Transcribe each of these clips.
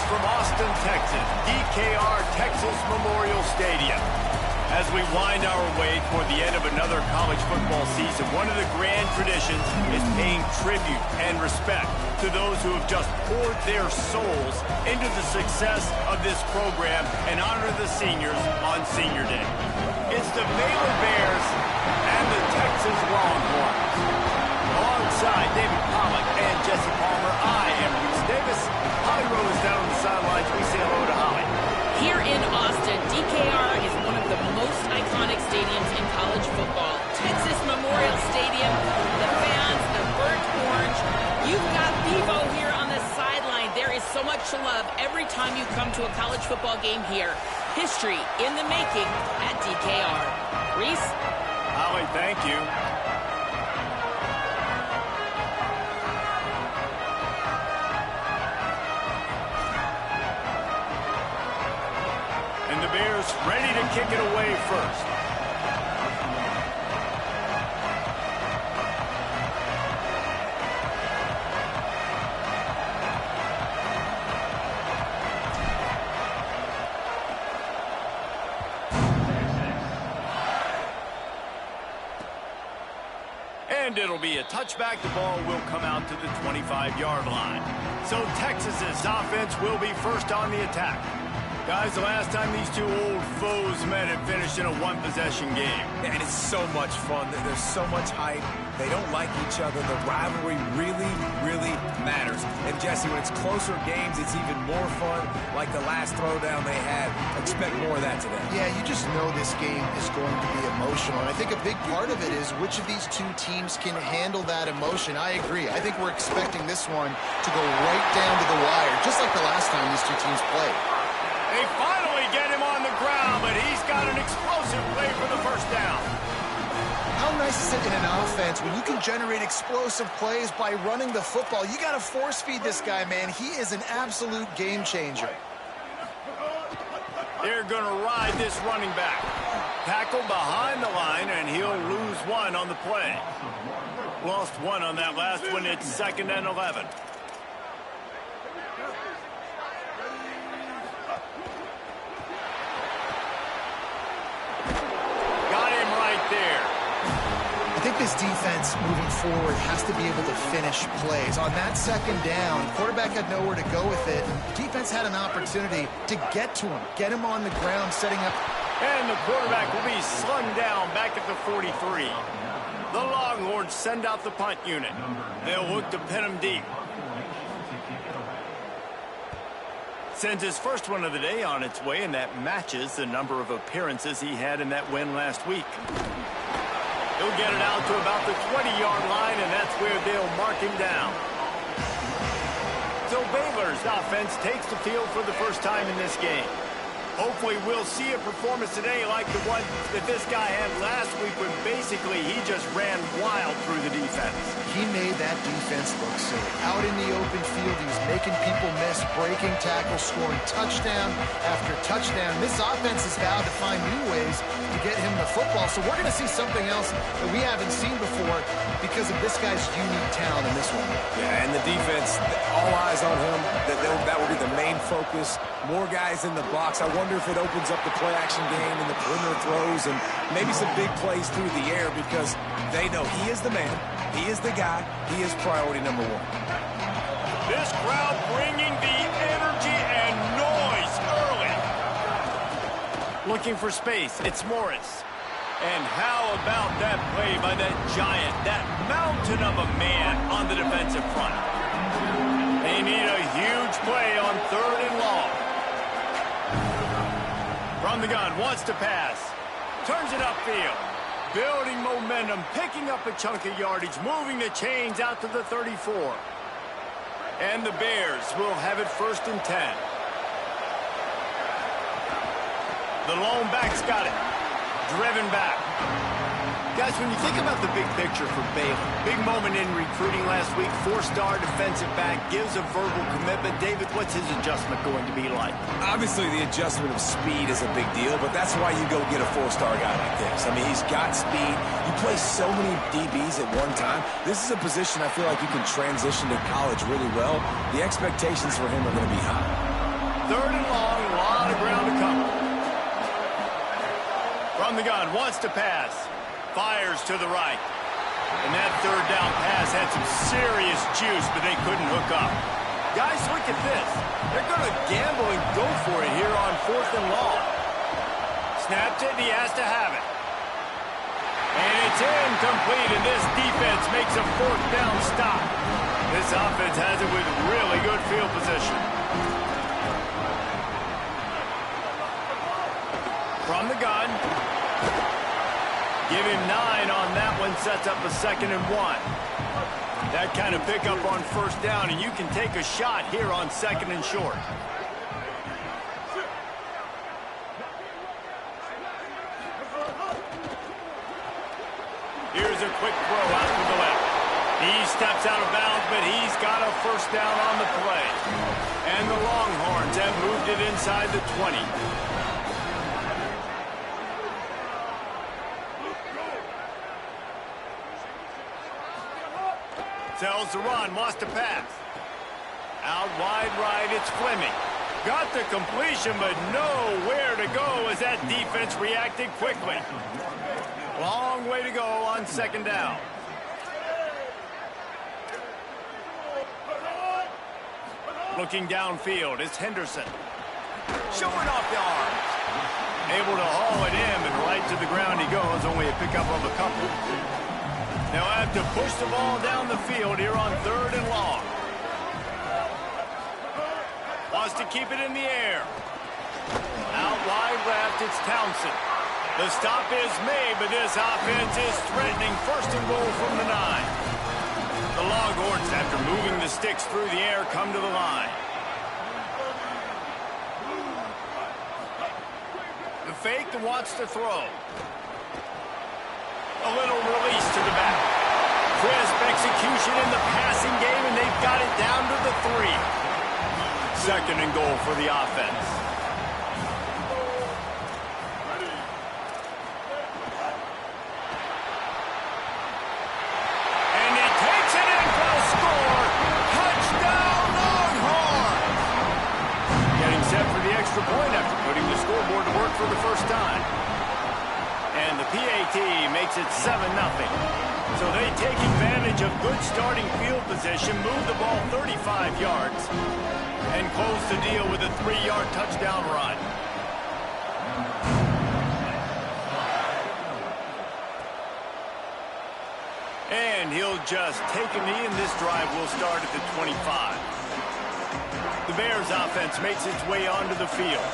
us from Austin, Texas, DKR Texas Memorial Stadium. As we wind our way toward the end of another college football season, one of the grand traditions is paying tribute and respect to those who have just poured their souls into the success of this program and honor the seniors on Senior Day. It's the Baylor Bears and the Texas Longhorns. Alongside David Pollack and Jesse Palmer, I am Reese Davis. Holly Rowe is down on the sidelines. We say hello to Holly. Here in Austin, DKR is one of the most iconic stadiums in college football. Texas Memorial Stadium, the fans, the burnt orange. You've got Bevo here on the sideline. There is so much to love every time you come to a college football game here. History in the making at DKR. Reese? Holly, thank you. And the Bears ready to kick it away first. And it'll be a touchback. The ball will come out to the 25-yard line. So Texas's offense will be first on the attack. Guys, the last time these two old foes met, it finished in a one-possession game. And it's so much fun. There's so much hype. They don't like each other. The rivalry really, really matters. And, Jesse, when it's closer games, it's even more fun, like the last throwdown they had. Expect more of that today. Yeah, you just know this game is going to be emotional. And I think a big part of it is which of these two teams can handle that emotion. I agree. I think we're expecting this one to go right down to the wire, just like the last time these two teams played. They finally get him on the ground, but he's got an explosive play for the first down. How nice is it in an offense when you can generate explosive plays by running the football? You got to force feed this guy, man. He is an absolute game changer. They're going to ride this running back. Tackle behind the line, and he'll lose one on the play. Lost one on that last one. It's 2nd and 11. I think this defense moving forward has to be able to finish plays. On that 2nd down, quarterback had nowhere to go with it. The defense had an opportunity to get to him, get him on the ground, setting up. And the quarterback will be slung down back at the 43. The Longhorns send out the punt unit. They'll look to pin him deep. Sends his first one of the day on its way, and that matches the number of appearances he had in that win last week. He'll get it out to about the 20-yard line, and that's where they'll mark him down. So Baylor's offense takes the field for the first time in this game. Hopefully we'll see a performance today like the one that this guy had last week when basically he just ran wild through the defense. He made that defense look safe. Out in the open field, he was making people miss, breaking tackles, scoring touchdown after touchdown. This offense has vowed to find new ways to get him the football. So we're going to see something else that we haven't seen before because of this guy's unique talent in this one. Yeah, and the defense, all eyes on him. That will be the main focus. More guys in the box. I wonder if it opens up the play-action game and the perimeter throws and maybe some big plays through the air because they know he is the man, he is the guy, he is priority number one. This crowd bringing the energy and noise early. Looking for space, it's Morris. And how about that play by that giant, that mountain of a man on the defensive front? They need a huge play on 3rd and long. From the gun, wants to pass. Turns it upfield. Building momentum, picking up a chunk of yardage, moving the chains out to the 34. And the Bears will have it 1st and 10. The lone back's got it. Driven back. Guys, when you think about the big picture for Baylor, big moment in recruiting last week, 4-star defensive back, gives a verbal commitment. David, what's his adjustment going to be like? Obviously, the adjustment of speed is a big deal, but that's why you go get a 4-star guy like this. I mean, he's got speed. You play so many DBs at one time. This is a position I feel like you can transition to college really well. The expectations for him are going to be high. Third and long, a lot of ground to cover. From the gun, wants to pass. Fires to the right. And that third down pass had some serious juice, but they couldn't hook up. Guys, look at this. They're going to gamble and go for it here on 4th and long. Snapped it, and he has to have it. And it's incomplete, and this defense makes a 4th down stop. This offense has it with really good field position. From the gun. Give him 9 on that one, sets up a 2nd and 1. That kind of pickup on 1st down, and you can take a shot here on 2nd and short. Here's a quick throw out to the left. He steps out of bounds, but he's got a 1st down on the play. And the Longhorns have moved it inside the 20. Tells the run, wants to pass. Out wide right, it's Fleming. Got the completion, but nowhere to go as that defense reacted quickly. Long way to go on 2nd down. Looking downfield, it's Henderson. Showing off the arms. Able to haul it in, and right to the ground he goes, only a pickup of a couple. They'll have to push the ball down the field here on 3rd and long. Wants to keep it in the air. Out wide left, it's Townsend. The stop is made, but this offense is threatening 1st and goal from the 9. The Longhorns, after moving the sticks through the air, come to the line. The fake and wants to throw. A little release to the back. Crisp execution in the passing game, and they've got it down to the 3. 2nd and goal for the offense. And he takes it in for a score. Touchdown, Longhorns! Getting set for the extra point after putting the scoreboard to work for the first time. And the PAT makes it 7-0. So they take advantage of good starting field position, move the ball 35 yards, and close the deal with a 3-yard touchdown run. And he'll just take a knee, and this drive will start at the 25. The Bears offense makes its way onto the field.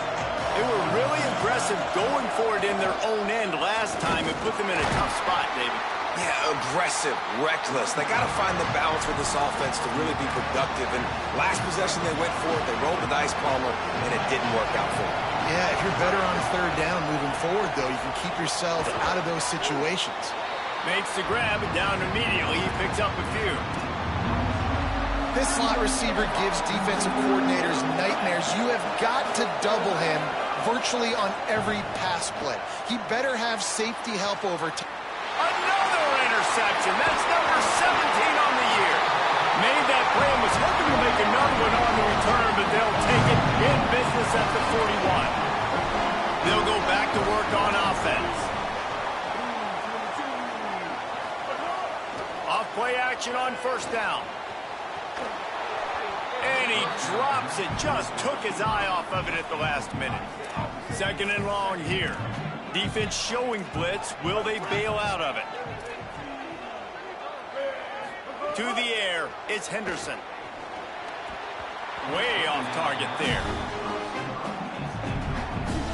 They were really aggressive going for it in their own end last time and put them in a tough spot, David. Yeah, aggressive, reckless. They got to find the balance with this offense to really be productive. And last possession they went for it, they rolled the dice, Palmer, and it didn't work out for them. Yeah, if you're better on 3rd down moving forward, though, you can keep yourself out of those situations. Makes the grab, and down immediately. He picks up a few. This slot receiver gives defensive coordinators nightmares. You have got to double him virtually on every pass play. He better have safety help over time. Another interception. That's number 17 on the year. Made that play and was hoping to make another one on the return, but they'll take it in business at the 41. They'll go back to work on offense. Off play action on 1st down. And he drops it. Just took his eye off of it at the last minute. 2nd and long here. Defense showing blitz. Will they bail out of it? To the air, it's Henderson. Way off target there.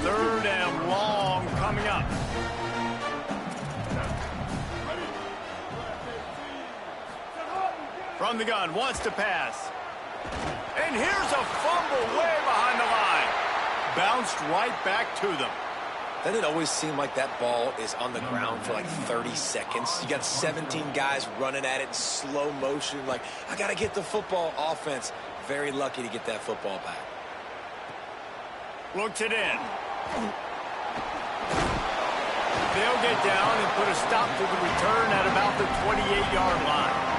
3rd and long coming up. From the gun, wants to pass. And here's a fumble way behind the line. Bounced right back to them. Doesn't it always seem like that ball is on the ground for like 30 seconds? You got 17 guys running at it in slow motion. Like, I got to get the football. Offense, very lucky to get that football back. Looks it in. They'll get down and put a stop to the return at about the 28-yard line.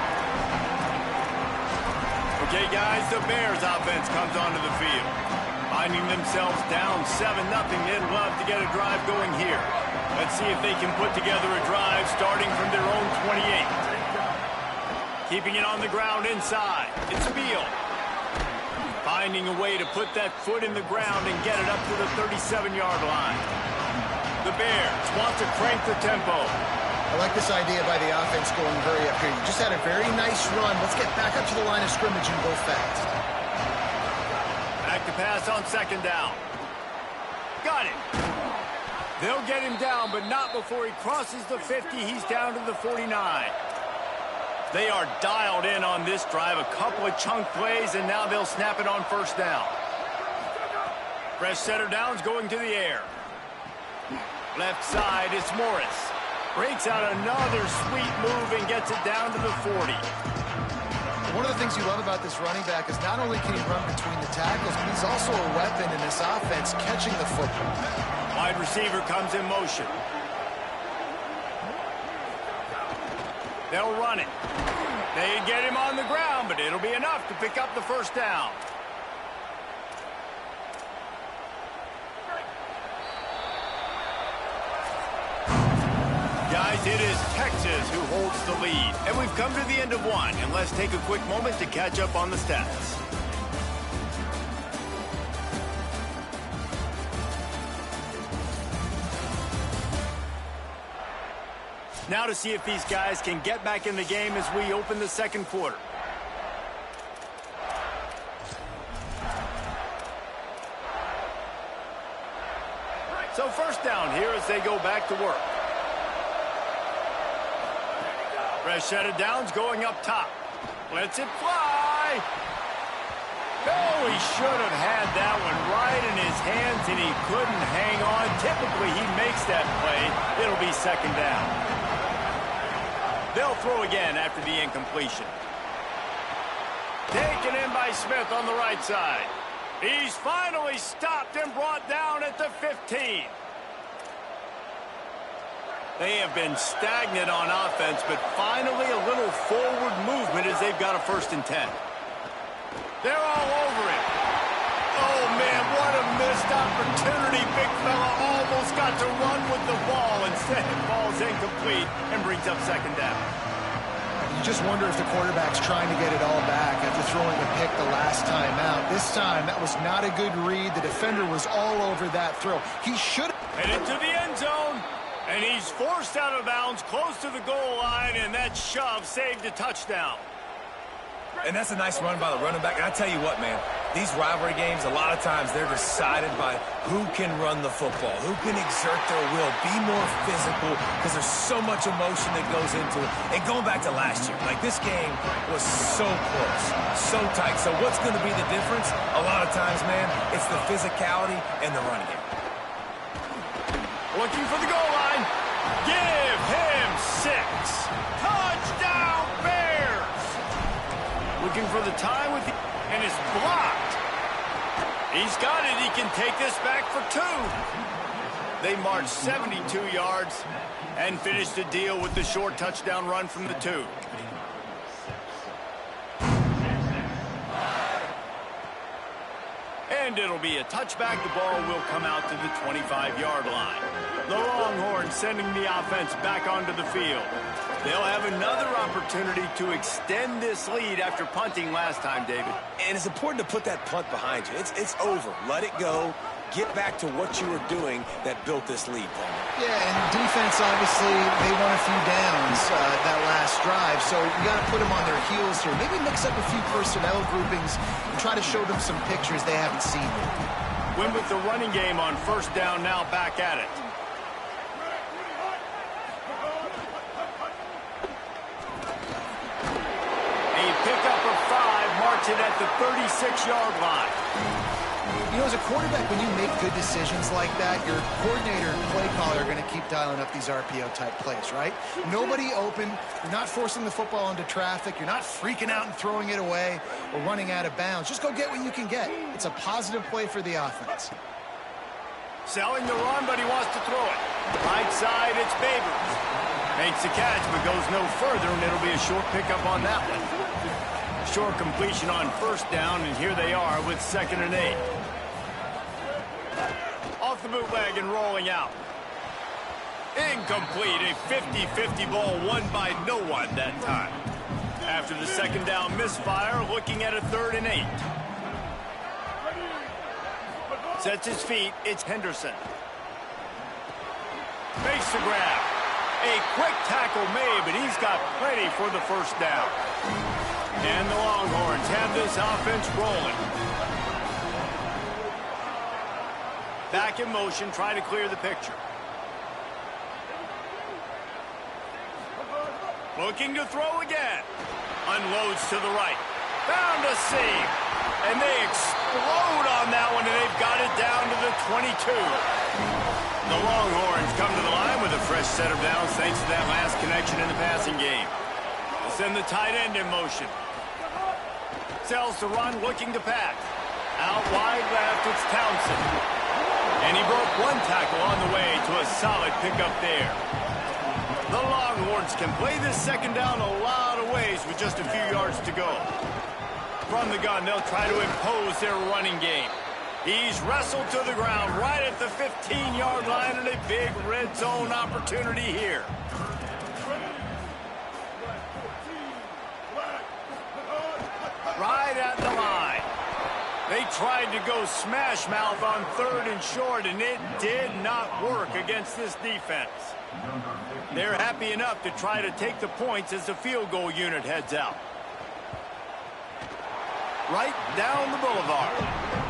Okay, guys, the Bears offense comes onto the field. Finding themselves down 7-0, they'd love to get a drive going here. Let's see if they can put together a drive starting from their own 28. Keeping it on the ground inside. It's Beal. Finding a way to put that foot in the ground and get it up to the 37-yard line. The Bears want to crank the tempo. I like this idea by the offense going hurry up here. You just had a very nice run. Let's get back up to the line of scrimmage and go fast. Back to pass on second down. Got it. They'll get him down, but not before he crosses the 50. He's down to the 49. They are dialed in on this drive. A couple of chunk plays, and now they'll snap it on first down. Fresh setter downs going to the air. Left side, it's Morris. Breaks out another sweet move and gets it down to the 40. One of the things you love about this running back is not only can he run between the tackles, but he's also a weapon in this offense catching the football. Wide receiver comes in motion. They'll run it. They get him on the ground, but it'll be enough to pick up the first down. Guys, it is Texas who holds the lead. And we've come to the end of one. And let's take a quick moment to catch up on the stats. Now to see if these guys can get back in the game as we open the second quarter. So first down here as they go back to work. Fresh set of downs going up top. Lets it fly. Oh, he should have had that one right in his hands, and he couldn't hang on. Typically, he makes that play. It'll be second down. They'll throw again after the incompletion. Taken in by Smith on the right side. He's finally stopped and brought down at the 15. They have been stagnant on offense, but finally a little forward movement as they've got a 1st and 10. They're all over it. Oh, man, what a missed opportunity. Big fella almost got to run with the ball. Instead, it falls incomplete and brings up second down. You just wonder if the quarterback's trying to get it all back after throwing a pick the last time out. This time, that was not a good read. The defender was all over that throw. He should have... Headed to the end zone. And he's forced out of bounds close to the goal line, and that shove saved a touchdown. And that's a nice run by the running back. And I tell you what, man, these rivalry games, a lot of times they're decided by who can run the football, who can exert their will, be more physical, because there's so much emotion that goes into it. And going back to last year, like this game was so close, so tight. So what's going to be the difference? A lot of times, man, it's the physicality and the running game. Looking for the goal line. Give him 6. Touchdown, Bears! Looking for the time with the... And it's blocked. He's got it. He can take this back for 2. They marched 72 yards and finished the deal with the short touchdown run from the 2. And it'll be a touchback. The ball will come out to the 25-yard line. The Longhorns sending the offense back onto the field. They'll have another opportunity to extend this lead after punting last time, David. And it's important to put that punt behind you. It's over. Let it go. Get back to what you were doing that built this lead, Paul. Yeah, and defense, obviously, they won a few downs that last drive, so you got to put them on their heels here. Maybe mix up a few personnel groupings and try to show them some pictures they haven't seen. Win with the running game on first down, now back at it. A pickup of 5, marks it at the 36-yard line. You know, as a quarterback, when you make good decisions like that, your coordinator and play caller are going to keep dialing up these RPO-type plays, right? Nobody open. You're not forcing the football into traffic. You're not freaking out and throwing it away or running out of bounds. Just go get what you can get. It's a positive play for the offense. Selling the run, but he wants to throw it. Right side, it's Babers. Makes the catch, but goes no further, and it'll be a short pickup on that one. Short completion on first down, and here they are with 2nd and 8. the bootleg and rolling out. Incomplete. A 50-50 ball won by no one that time. After the second down misfire, looking at a 3rd and 8. Sets his feet. It's Henderson. Makes the grab. A quick tackle made, but he's got plenty for the first down. And the Longhorns have this offense rolling. Back in motion, trying to clear the picture. Looking to throw again. Unloads to the right. Found a seam. And they explode on that one, and they've got it down to the 22. The Longhorns come to the line with a fresh set of downs thanks to that last connection in the passing game. They send the tight end in motion. Sells to run, looking to pass. Out wide left, it's Townsend. And he broke one tackle on the way to a solid pickup there. The Longhorns can play this second down a lot of ways with just a few yards to go. From the gun, they'll try to impose their running game. He's wrestled to the ground right at the 15-yard line, and a big red zone opportunity here. Right at the line. They tried to go smash mouth on 3rd and short, and it did not work against this defense. They're happy enough to try to take the points as the field goal unit heads out. Right down the boulevard.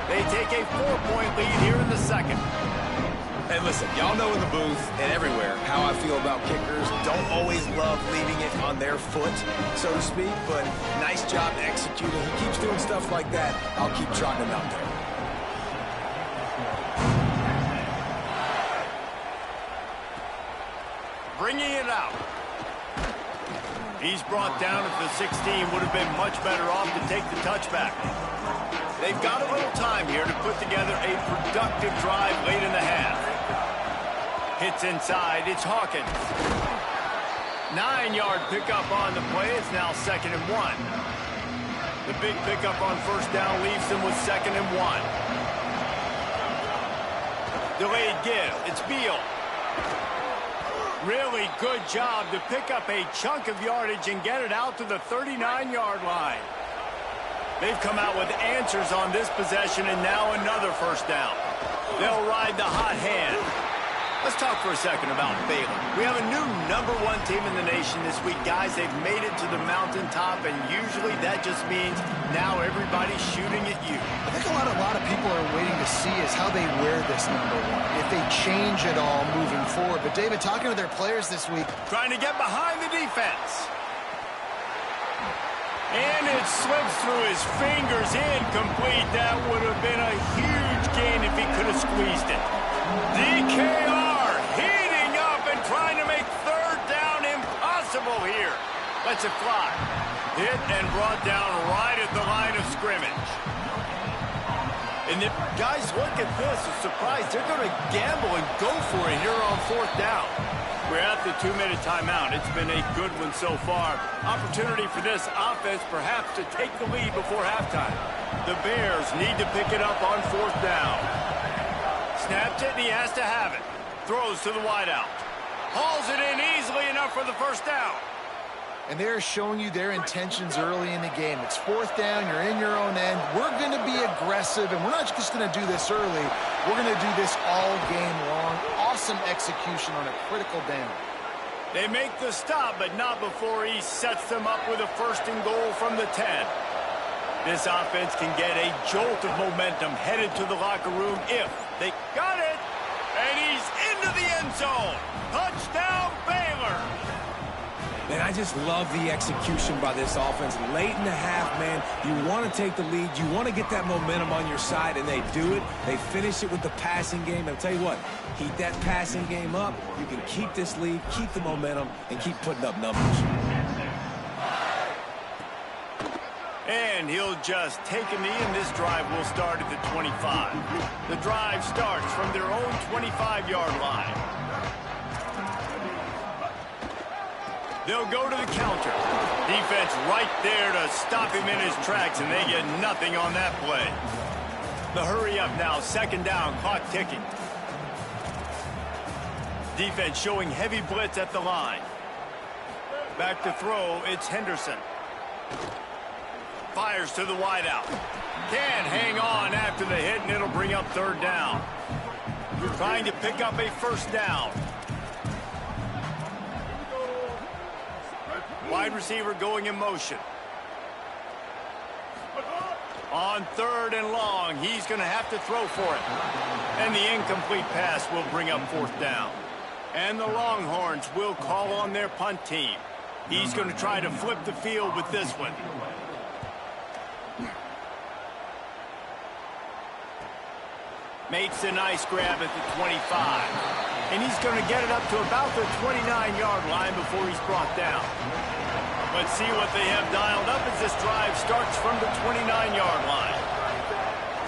They take a 4-point lead here in the second. Hey, listen, y'all know in the booth and everywhere how I feel about kickers. Don't always love leaving it on their foot, so to speak, but nice job executing. He keeps doing stuff like that. I'll keep trotting him out there. Bringing it out. He's brought down at the 16. Would have been much better off to take the touchback. They've got a little time here to put together a productive drive late in the half. Hits inside. It's Hawkins. 9-yard pickup on the play. It's now 2nd and 1. The big pickup on first down leaves them with 2nd and 1. Delayed give. It's Beal. Really good job to pick up a chunk of yardage and get it out to the 39-yard line. They've come out with answers on this possession, and now another first down. They'll ride the hot hand. Let's talk for a second about Baylor. We have a new #1 team in the nation this week. Guys, they've made it to the mountaintop, and usually that just means now everybody's shooting at you. I think a lot of people are waiting to see is how they wear this #1, if they change it all moving forward. But, David, talking to their players this week. Trying to get behind the defense. And it slips through his fingers, incomplete. That would have been a huge gain if he could have squeezed it. DKR heating up and trying to make 3rd down impossible here. Lets it fly. Hit and brought down right at the line of scrimmage. And the guys, look at this. A surprise. They're going to gamble and go for it here on 4th down. We're at the 2-minute timeout. It's been a good one so far. Opportunity for this offense perhaps to take the lead before halftime. The Bears need to pick it up on 4th down. Snaps it, and he has to have it. Throws to the wideout. Hauls it in easily enough for the first down. And they're showing you their intentions early in the game. It's 4th down. You're in your own end. We're going to be aggressive, and we're not just going to do this early. We're going to do this all game long. Awesome execution on a critical down. They make the stop, but not before he sets them up with a 1st and goal from the 10. This offense can get a jolt of momentum headed to the locker room if they got it. And he's into the end zone. Touchdown, Baylor. Man, I just love the execution by this offense. Late in the half, man, you want to take the lead. You want to get that momentum on your side, and they do it. They finish it with the passing game. And I'll tell you what, keep that passing game up. You can keep this lead, keep the momentum, and keep putting up numbers. And he'll just take a knee, and this drive will start at the 25. The drive starts from their own 25-yard line. They'll go to the counter. Defense right there to stop him in his tracks, and they get nothing on that play. The hurry up now, 2nd down, clock ticking. Defense showing heavy blitz at the line. Back to throw, it's Henderson. Fires to the wideout. Can't hang on after the hit, and it'll bring up third down. You're trying to pick up a first down. Wide receiver going in motion. On third and long, he's going to have to throw for it. And the incomplete pass will bring up fourth down. And the Longhorns will call on their punt team. He's going to try to flip the field with this one. Makes a nice grab at the 25. And he's going to get it up to about the 29-yard line before he's brought down. Let's see what they have dialed up as this drive starts from the 29-yard line.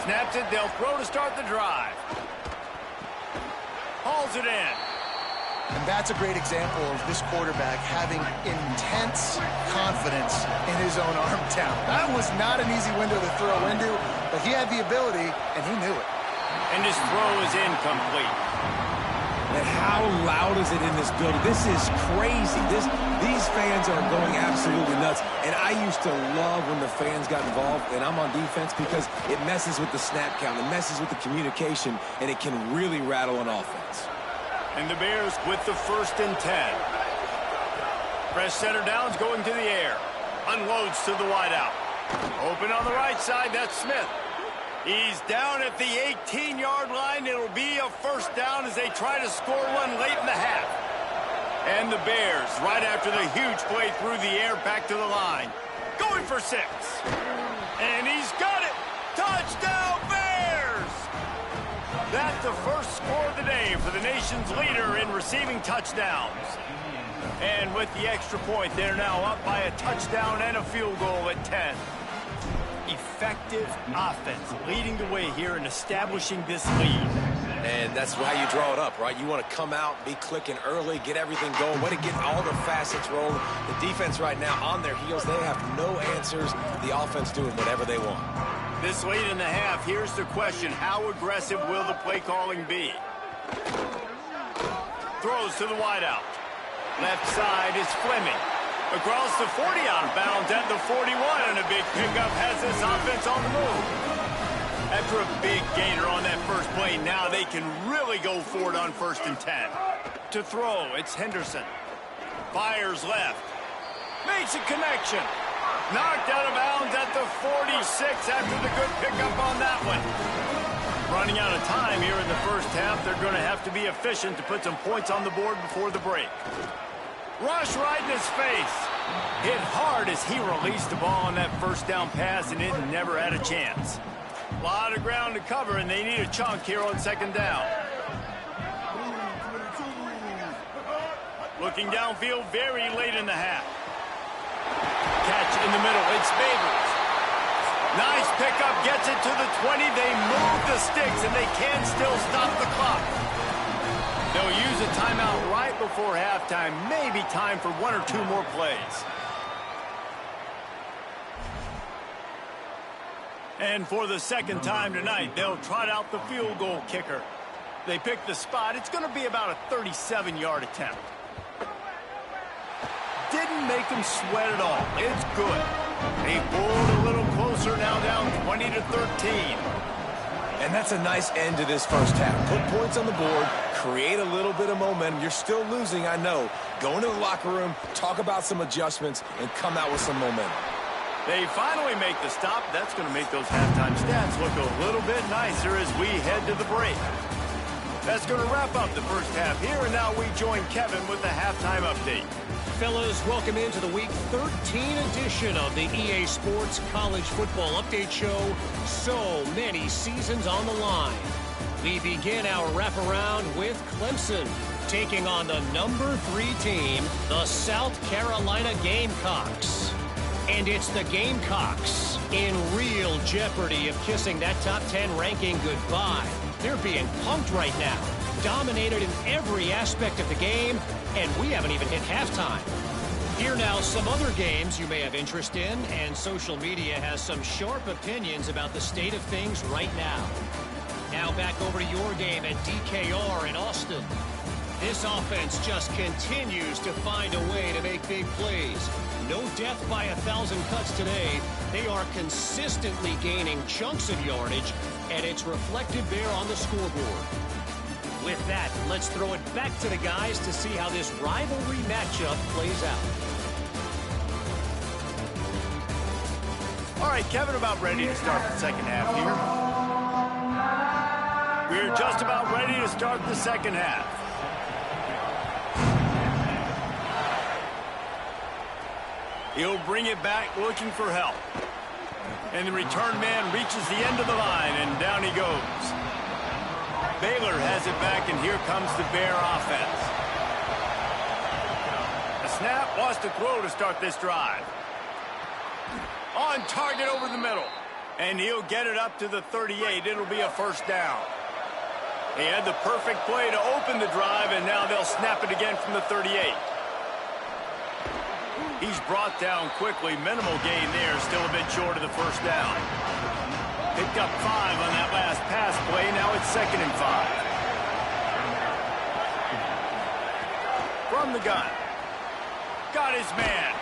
Snaps it, they'll throw to start the drive. Hauls it in. And that's a great example of this quarterback having intense confidence in his own arm talent. That was not an easy window to throw into, but he had the ability, and he knew it. And his throw is incomplete. And how loud is it in this building? This is crazy. These fans are going absolutely nuts. And I used to love when the fans got involved, and I'm on defense, because it messes with the snap count, it messes with the communication, and it can really rattle an offense. And the Bears with the 1st and 10. Fresh center downs going to the air. Unloads to the wideout. Open on the right side, that's Smith. He's down at the 18-yard line. It'll be a first down as they try to score one late in the half. And the Bears, right after the huge play through the air, back to the line. Going for 6. And he's got it. Touchdown, Bears! That's the first score of the day for the nation's leader in receiving touchdowns. And with the extra point, they're now up by a touchdown and a field goal at 10. Effective offense leading the way here in establishing this lead. And that's why you draw it up, right? You want to come out, be clicking early, get everything going, way to get all the facets rolling. The defense right now on their heels, they have no answers. The offense doing whatever they want. This late in the half, here's the question. How aggressive will the play calling be? Throws to the wideout. Left side is Fleming. Across the 40, out of bounds at the 41, and a big pickup has this offense on the move. After a big gainer on that first play, now they can really go for it on 1st and 10. To throw, it's Henderson. Fires left. Makes a connection. Knocked out of bounds at the 46 after the good pickup on that one. Running out of time here in the first half, they're going to have to be efficient to put some points on the board before the break. Rush right in his face. Hit hard as he released the ball on that first down pass, and it never had a chance. A lot of ground to cover, and they need a chunk here on 2nd down. Looking downfield very late in the half. Catch in the middle. It's Babers. Nice pickup. Gets it to the 20. They move the sticks, and they can still stop the clock. They'll use a timeout right before halftime. Maybe time for 1 or 2 more plays. And for the 2nd time tonight, they'll trot out the field goal kicker. They pick the spot. It's going to be about a 37-yard attempt. Didn't make them sweat at all. It's good. They pulled a little closer, now down 20-13. And that's a nice end to this first half. Put points on the board, create a little bit of momentum. You're still losing, I know. Go into the locker room, talk about some adjustments, and come out with some momentum. They finally make the stop. That's going to make those halftime stats look a little bit nicer as we head to the break. That's going to wrap up the first half here, and now we join Kevin with the halftime update. Fellas, welcome into the Week 13 edition of the EA Sports College Football Update Show. So many seasons on the line. We begin our wraparound with Clemson taking on the number 3 team, the South Carolina Gamecocks. And it's the Gamecocks in real jeopardy of kissing that top 10 ranking goodbye. They're being punked right now, dominated in every aspect of the game, and we haven't even hit halftime. Here now, some other games you may have interest in, and social media has some sharp opinions about the state of things right now. Now back over to your game at DKR in Austin. This offense just continues to find a way to make big plays. No death by 1,000 cuts today. They are consistently gaining chunks of yardage, and it's reflected there on the scoreboard. With that, let's throw it back to the guys to see how this rivalry matchup plays out. All right, Kevin, about ready to start the second half here. We're just about ready to start the second half. He'll bring it back looking for help. And the return man reaches the end of the line, and down he goes. Baylor has it back, and here comes the Bear offense. A snap, wants to throw to start this drive. On target over the middle. And he'll get it up to the 38. It'll be a first down. They had the perfect play to open the drive, and now they'll snap it again from the 38. He's brought down quickly. Minimal gain there, still a bit short of the first down. Picked up 5 on that last pass play. Now it's 2nd and 5. From the gun. Got his man.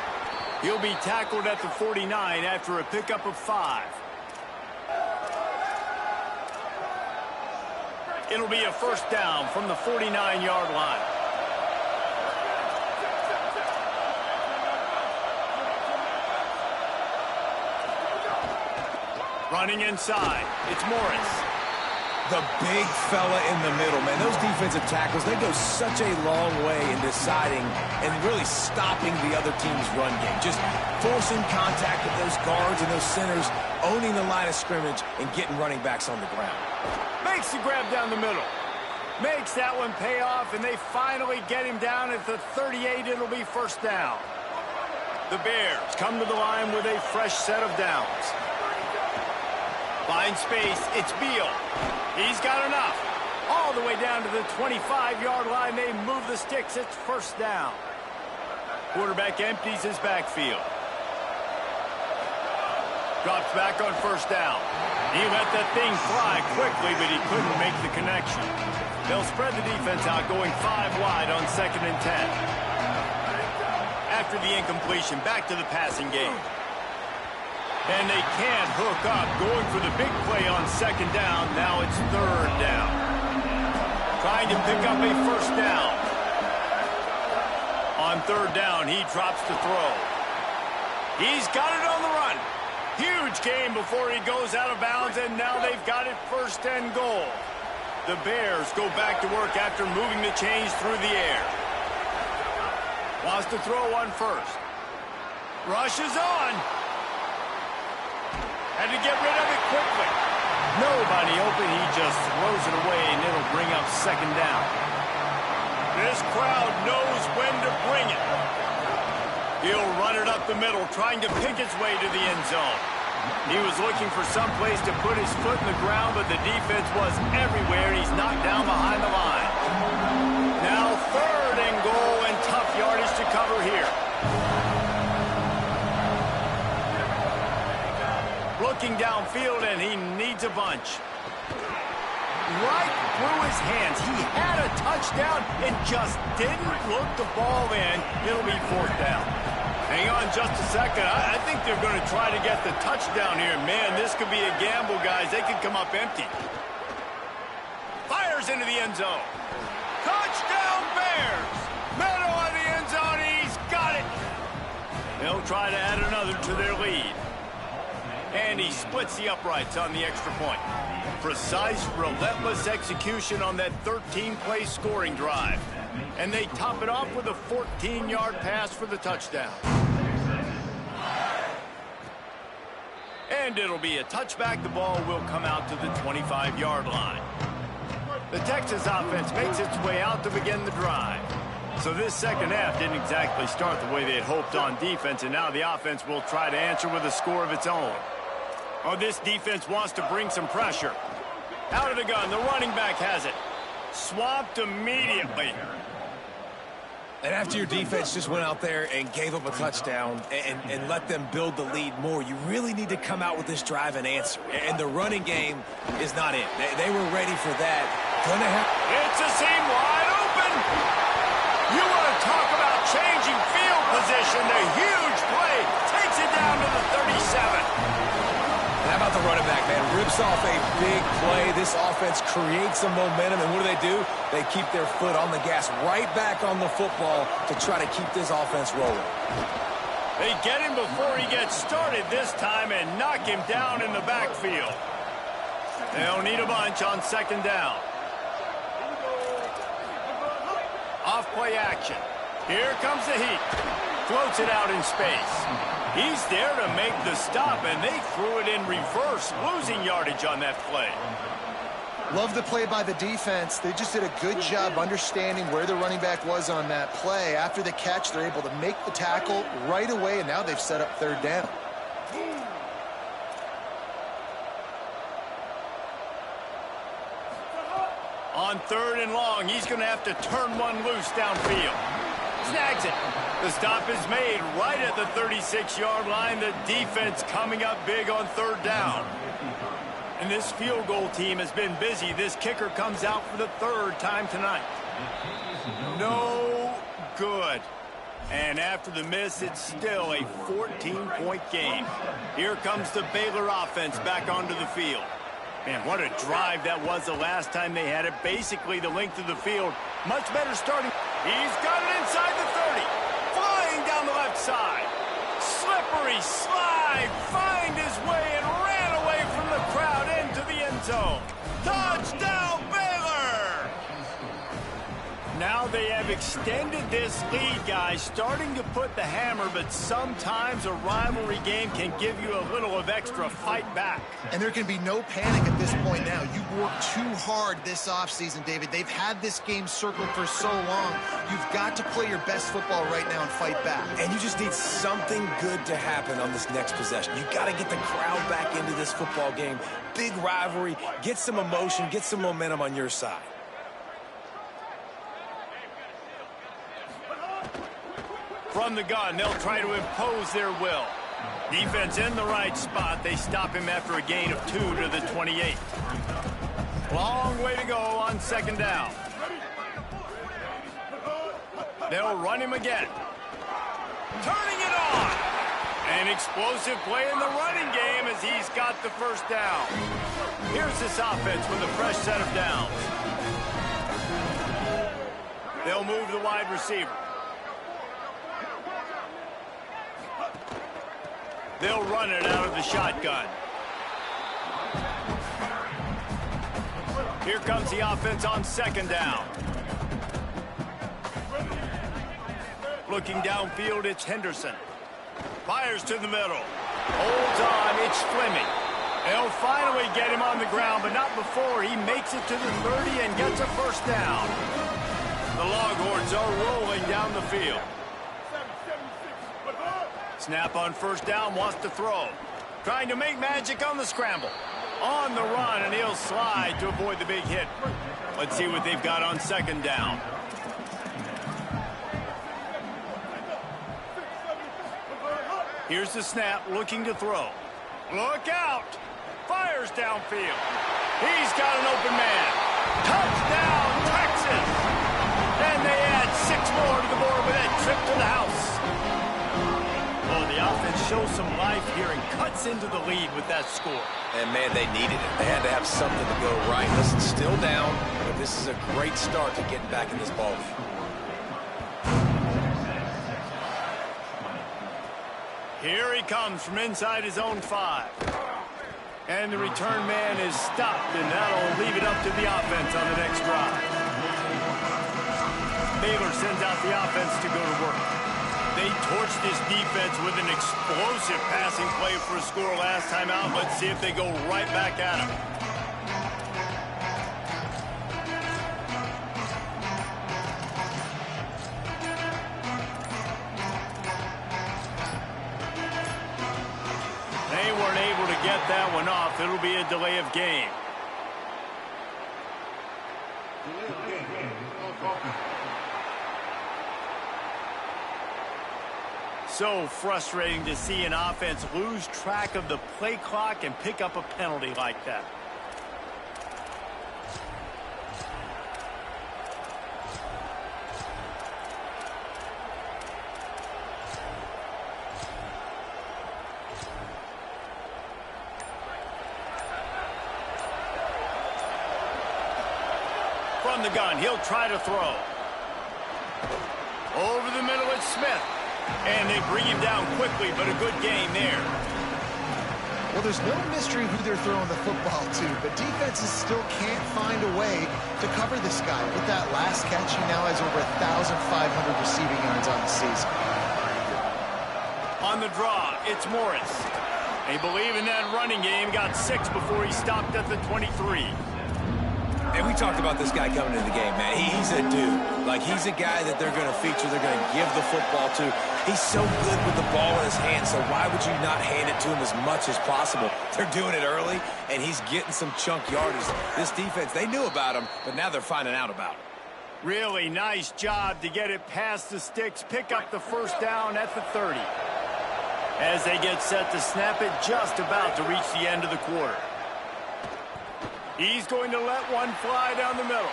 He'll be tackled at the 49 after a pickup of 5. It'll be a first down from the 49-yard line. Running inside, it's Morris. The big fella in the middle, man. Those defensive tackles, they go such a long way in deciding and really stopping the other team's run game. Just forcing contact with those guards and those centers, owning the line of scrimmage, and getting running backs on the ground. Makes the grab down the middle. Makes that one pay off, and they finally get him down at the 38. It'll be first down. The Bears come to the line with a fresh set of downs. Find space, it's Beal. He's got enough. All the way down to the 25-yard line. They move the sticks. It's first down. Quarterback empties his backfield. Drops back on first down. He let that thing fly quickly, but he couldn't make the connection. They'll spread the defense out, going 5 wide on 2nd and 10. After the incompletion, back to the passing game. And they can't hook up, going for the big play on 2nd down. Now it's 3rd down. Trying to pick up a first down. On 3rd down, he drops to throw. He's got it on the run. Huge gain before he goes out of bounds, and now they've got it 1st and goal. The Bears go back to work after moving the chains through the air. Wants to throw on 1st. Rushes on. Had to get rid of it quickly. Nobody open. He just throws it away, and it'll bring up 2nd down. This crowd knows when to bring it. He'll run it up the middle, trying to pick his way to the end zone. He was looking for some place to put his foot in the ground, but the defense was everywhere. He's knocked down behind the line. Now 3rd and goal, and tough yardage to cover here. Looking downfield, and he needs a bunch. Right through his hands. He had a touchdown and just didn't look the ball in. It'll be 4th down. Hang on just a second. I think they're going to try to get the touchdown here. Man, this could be a gamble, guys. They could come up empty. Fires into the end zone. Touchdown, Bears! Middle of the end zone. He's got it. They'll try to add another to their lead. And he splits the uprights on the extra point. Precise, relentless execution on that 13-play scoring drive. And they top it off with a 14-yard pass for the touchdown. And it'll be a touchback. The ball will come out to the 25-yard line. The Texas offense makes its way out to begin the drive. So this second half didn't exactly start the way they had hoped on defense, and now the offense will try to answer with a score of its own. Oh, this defense wants to bring some pressure. Out of the gun, the running back has it. Swamped immediately. And after your defense just went out there and gave up a touchdown and let them build the lead more, you really need to come out with this drive and answer. And the running game is not it. They were ready for that. It's a seam wide open. You want to talk about changing field position. The huge play takes it down to the 37. How about the running back, man? Rips off a big play. This offense creates some momentum, and what do? They keep their foot on the gas right back on the football to try to keep this offense rolling. They get him before he gets started this time and knock him down in the backfield. They'll need a bunch on second down. Off play action. Here comes the heat. Floats it out in space. He's there to make the stop, and they threw it in reverse, losing yardage on that play. Love the play by the defense. They just did a good job understanding where the running back was on that play. After the catch, they're able to make the tackle right away, and now they've set up third down. On third and long, he's going to have to turn one loose downfield. Snags it. The stop is made right at the 36-yard line. The defense coming up big on third down. And this field goal team has been busy. This kicker comes out for the third time tonight. No good. And after the miss, it's still a 14-point game. Here comes the Baylor offense back onto the field. Man, what a drive that was the last time they had it. Basically the length of the field. Much better starting. He's got it inside the 30. Flying down the left side. Slippery slide. Find his way and ran away from the crowd into the end zone. Touchdown, Baylor! Now they have extended this lead, guys, starting to put the hammer, but sometimes a rivalry game can give you a little of extra fight back. And there can be no panic at this point now. You've worked too hard this offseason, David. They've had this game circled for so long. You've got to play your best football right now and fight back. And you just need something good to happen on this next possession. You got to get the crowd back into this football game. Big rivalry. Get some emotion. Get some momentum on your side. From the gun, they'll try to impose their will. Defense in the right spot. They stop him after a gain of 2 to the 28. Long way to go on second down. They'll run him again. Turning it on. An explosive play in the running game as he's got the first down. Here's this offense with a fresh set of downs. They'll move the wide receiver. They'll run it out of the shotgun. Here comes the offense on second down. Looking downfield, it's Henderson. Fires to the middle. Holds on, it's Fleming. They'll finally get him on the ground, but not before he makes it to the 30 and gets a first down. The Longhorns are rolling down the field. Snap on first down, wants to throw. Trying to make magic on the scramble. On the run, and he'll slide to avoid the big hit. Let's see what they've got on second down. Here's the snap, looking to throw. Look out! Fires downfield. He's got an open man. Touchdown, Texas! And they add 6 more to the board with that trip to the house. Oh, the offense shows some life here and cuts into the lead with that score. And, man, they needed it. They had to have something to go right. Listen, still down, but this is a great start to getting back in this ballgame. Here he comes from inside his own 5. And the return man is stopped, and that'll leave it up to the offense on the next drive. Baylor sends out the offense to go to work. They torched this defense with an explosive passing play for a score last time out. Let's see if they go right back at him. They weren't able to get that one off. It'll be a delay of game. So frustrating to see an offense lose track of the play clock and pick up a penalty like that. From the gun, he'll try to throw. Over the middle, it's Smith. And they bring him down quickly, but a good gain there. Well, there's no mystery who they're throwing the football to, but defenses still can't find a way to cover this guy. With that last catch, he now has over 1,500 receiving yards on the season. On the draw, it's Morris. They believe in that running game, got 6 before he stopped at the 23. And we talked about this guy coming into the game, man. He's a dude. Like, he's a guy that they're going to feature, they're going to give the football to. He's so good with the ball in his hands, so why would you not hand it to him as much as possible? They're doing it early, and he's getting some chunk yardage. This defense, they knew about him, but now they're finding out about him. Really nice job to get it past the sticks, pick up the first down at the 30. As they get set to snap it, just about to reach the end of the quarter. He's going to let one fly down the middle.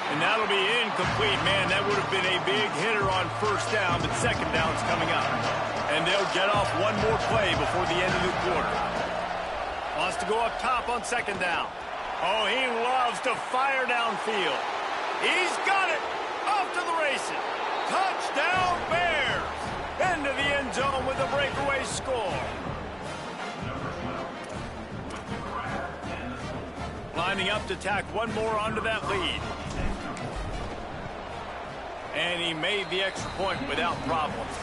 And that'll be incomplete. Man, that would have been a big hitter on first down, but second down's coming up. And they'll get off one more play before the end of the quarter. Wants to go up top on second down. Oh, he loves to fire downfield. He's got it. Off to the races. Touchdown, Bears. Into the end zone with a breakaway score. Lining up to tack one more onto that lead. And he made the extra point without problems.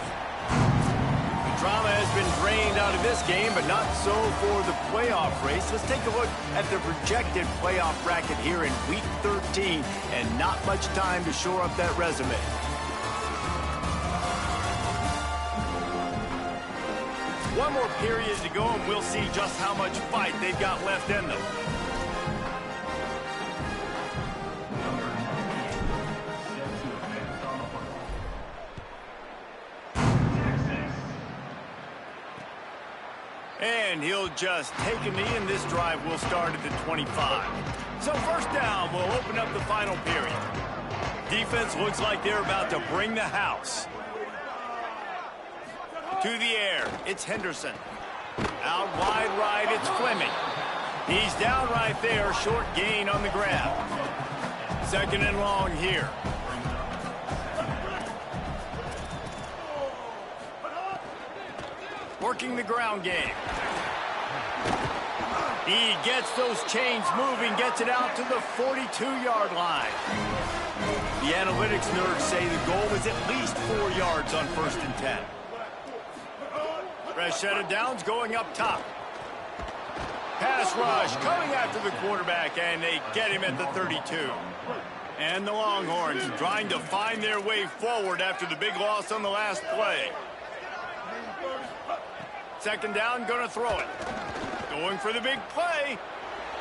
The drama has been drained out of this game, but not so for the playoff race. Let's take a look at the projected playoff bracket here in Week 13, and not much time to shore up that resume. One more period to go, and we'll see just how much fight they've got left in them. And he'll just take a knee, and this drive will start at the 25. So first down will open up the final period. Defense looks like they're about to bring the house. To the air, it's Henderson. Out wide right, it's Fleming. He's down right there, short gain on the grab. Second and long here. Working the ground game. He gets those chains moving, gets it out to the 42-yard line. The analytics nerds say the goal is at least 4 yards on first and 10. Fresh set of downs going up top. Pass rush coming after the quarterback, and they get him at the 32. And the Longhorns trying to find their way forward after the big loss on the last play. Second down, going to throw it. Going for the big play.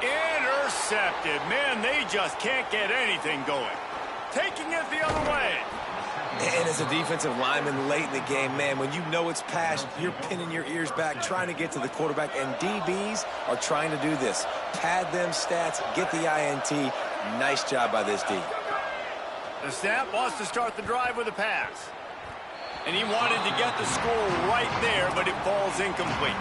Intercepted. Man, they just can't get anything going. Taking it the other way. And as a defensive lineman late in the game, man, when you know it's passed, you're pinning your ears back, trying to get to the quarterback, and DBs are trying to do this. Pad them stats, get the INT. Nice job by this D. The snap wants to start the drive with a pass. And he wanted to get the score right there, but it falls incomplete.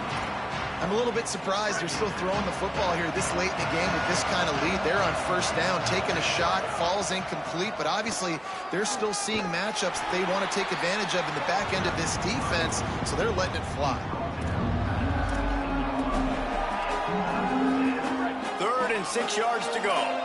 I'm a little bit surprised they're still throwing the football here this late in the game with this kind of lead. They're on first down, taking a shot, falls incomplete, but obviously they're still seeing matchups that they want to take advantage of in the back end of this defense, so they're letting it fly. 3rd and 6 yards to go.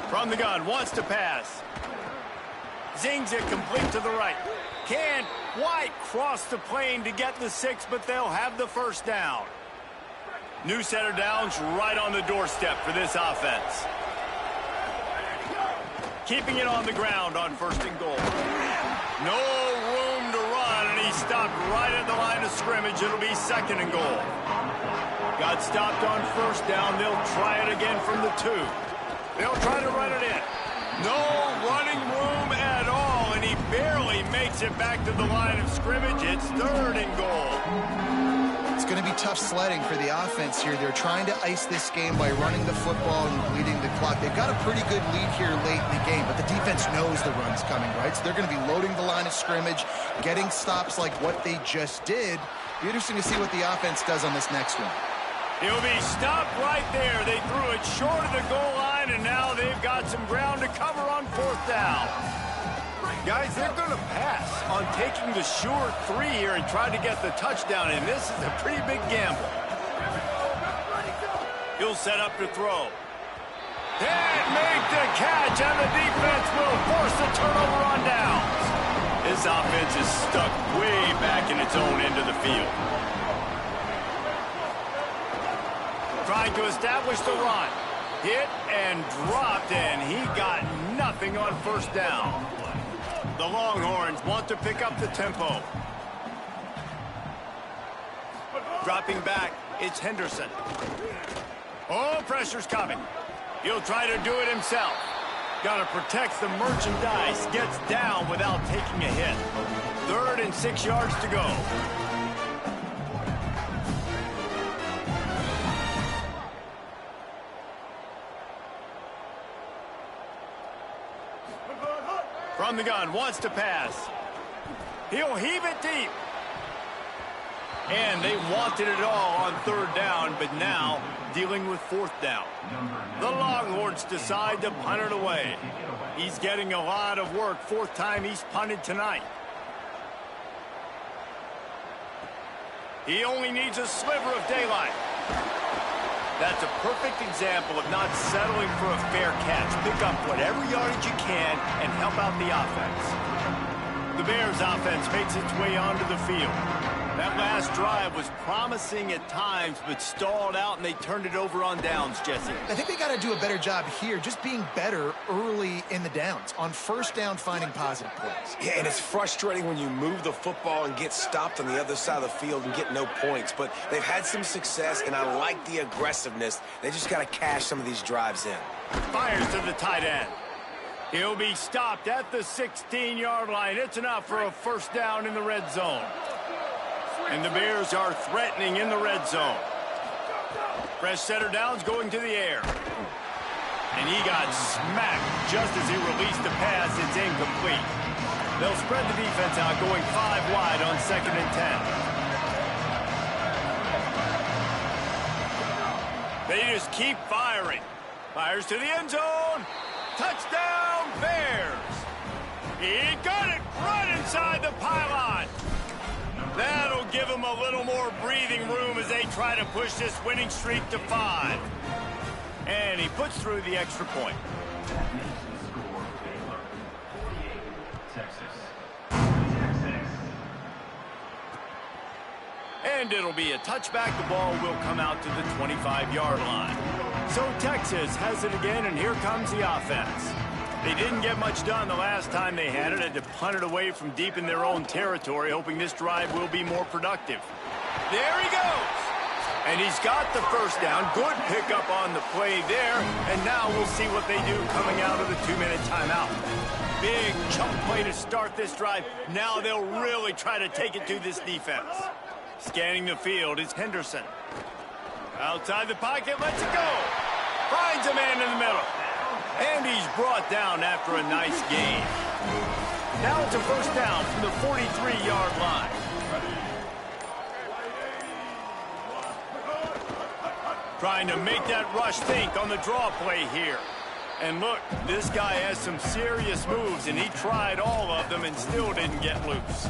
From the gun, wants to pass. Zings it complete to the right. Can't quite cross the plane to get the 6, but they'll have the first down. New set of downs right on the doorstep for this offense. Keeping it on the ground on first and goal. No room to run, and he stopped right at the line of scrimmage. It'll be second and goal. Got stopped on first down. They'll try it again from the 2. They'll try to run it in. No running room at all, and he barely makes it back to the line of scrimmage. It's 3rd and goal. It's going to be tough sledding for the offense here. They're trying to ice this game by running the football and bleeding the clock. They've got a pretty good lead here late in the game, but the defense knows the run's coming, right? So they're going to be loading the line of scrimmage, getting stops like what they just did. Be interesting to see what the offense does on this next one. He'll be stopped right there. They threw it short of the goal line, and now they've got some ground to cover on 4th down. Guys, they're going to pass on taking the sure 3 here and try to get the touchdown, and this is a pretty big gamble. He'll set up to throw. And make the catch, and the defense will force the turnover on downs. This offense is stuck way back in its own end of the field. Trying to establish the run. Hit and dropped, and he got nothing on 1st down. The Longhorns want to pick up the tempo. Dropping back, it's Henderson. Oh, pressure's coming. He'll try to do it himself. Got to protect the merchandise. Gets down without taking a hit. 3rd and 6 yards to go. From the gun, wants to pass. He'll heave it deep. And they wanted it all on 3rd down, but now dealing with 4th down. The Longhorns decide to punt it away. He's getting a lot of work. 4th time he's punted tonight. He only needs a sliver of daylight. That's a perfect example of not settling for a fair catch. Pick up whatever yardage you can and help out the offense. The Bears offense makes its way onto the field. That last drive was promising at times, but stalled out, and they turned it over on downs, Jesse. I think they got to do a better job here, just being better early in the downs. On 1st down, finding positive plays. Yeah, and it's frustrating when you move the football and get stopped on the other side of the field and get no points. But they've had some success, and I like the aggressiveness. They just got to cash some of these drives in. Fires to the tight end. He'll be stopped at the 16-yard line. It's enough for a 1st down in the red zone. And the Bears are threatening in the red zone. Fresh setter downs going to the air. And he got smacked just as he released the pass. It's incomplete. They'll spread the defense out, going 5 wide on 2nd and 10. They just keep firing. Fires to the end zone. Touchdown, Bears. He got it right inside the pylon. That'll give them a little more breathing room as they try to push this winning streak to 5. And he puts through the extra point. And it'll be a touchback. The ball will come out to the 25-yard line. So Texas has it again, and here comes the offense. They didn't get much done the last time they had it. Had to punt it away from deep in their own territory, hoping this drive will be more productive. There he goes. And he's got the 1st down. Good pickup on the play there. And now we'll see what they do coming out of the 2-minute timeout. Big chunk play to start this drive. Now they'll really try to take it to this defense. Scanning the field is Henderson. Outside the pocket, lets it go. Finds a man in the middle. And he's brought down after a nice gain. Now it's a 1st down from the 43-yard line. Trying to make that rush think on the draw play here. And look, this guy has some serious moves, and he tried all of them and still didn't get loose.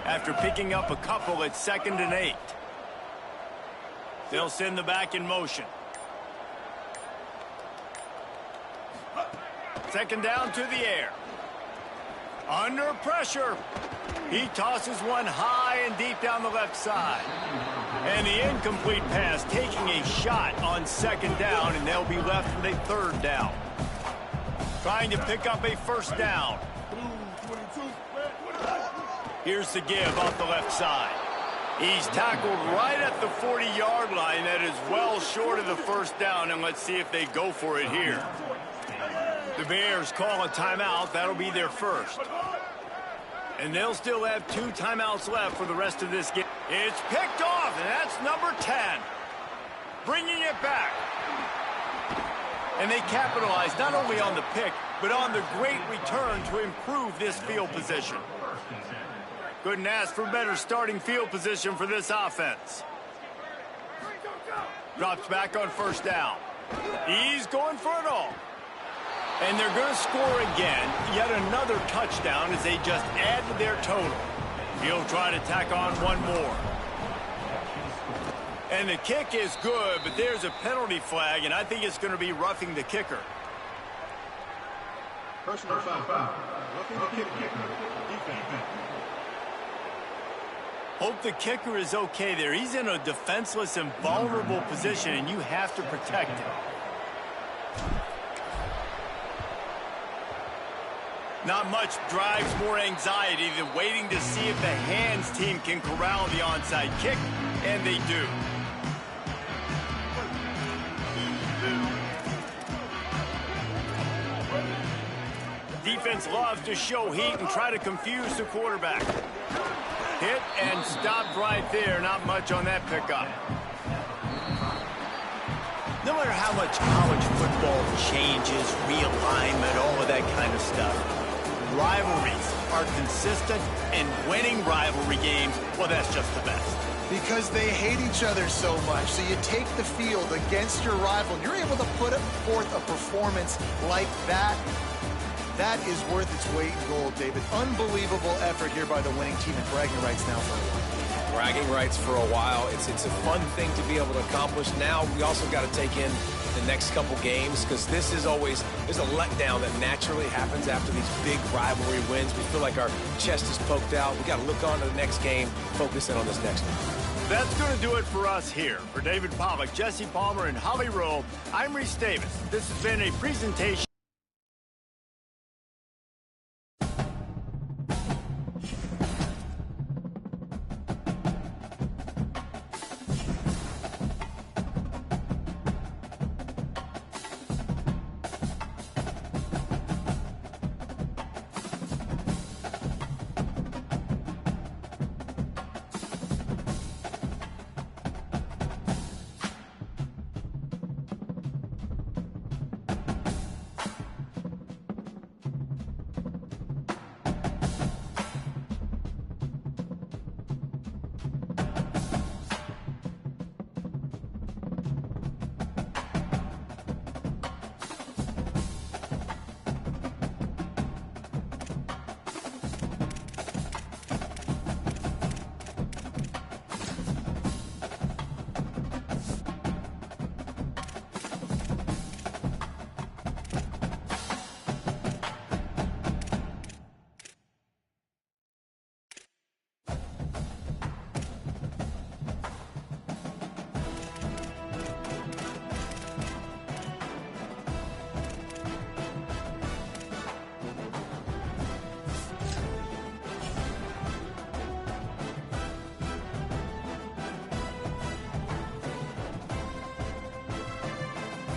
After picking up a couple at 2nd and 8. They'll send the back in motion. 2nd down to the air. Under pressure. He tosses one high and deep down the left side. And the incomplete pass taking a shot on 2nd down, and they'll be left with a 3rd down. Trying to pick up a 1st down. Here's the give off the left side. He's tackled right at the 40-yard line. That is well short of the 1st down, and let's see if they go for it here. The Bears call a timeout. That'll be their first. And they'll still have 2 timeouts left for the rest of this game. It's picked off, and that's number 10. Bringing it back. And they capitalize not only on the pick, but on the great return to improve this field position. Couldn't ask for better starting field position for this offense. Drops back on first down. He's going for it all. And they're going to score again. Yet another touchdown as they just add to their total. He'll try to tack on one more. And the kick is good, but there's a penalty flag, and I think it's going to be roughing the kicker. Personal foul. Roughing the kicker. Defense. Hope the kicker is okay there. He's in a defenseless and vulnerable position, and you have to protect him. Not much drives more anxiety than waiting to see if the hands team can corral the onside kick, and they do. Defense loves to show heat and try to confuse the quarterback. Hit and stopped right there. Not much on that pickup. No matter how much college football changes, realignment, all of that kind of stuff, rivalries are consistent, and winning rivalry games, well, that's just the best. Because they hate each other so much. So you take the field against your rival. You're able to put forth a performance like that. That is worth its weight in gold, David. Unbelievable effort here by the winning team, and bragging rights now for a while. Bragging rights for a while. It's a fun thing to be able to accomplish. Now we also got to take in the next couple games, because this is always, there's a letdown that naturally happens after these big rivalry wins. We feel like our chest is poked out. We got to look on to the next game, focus in on this next one. That's going to do it for us here. For David Pappoe, Jesse Palmer, and Holly Rowe, I'm Reese Davis. This has been a presentation.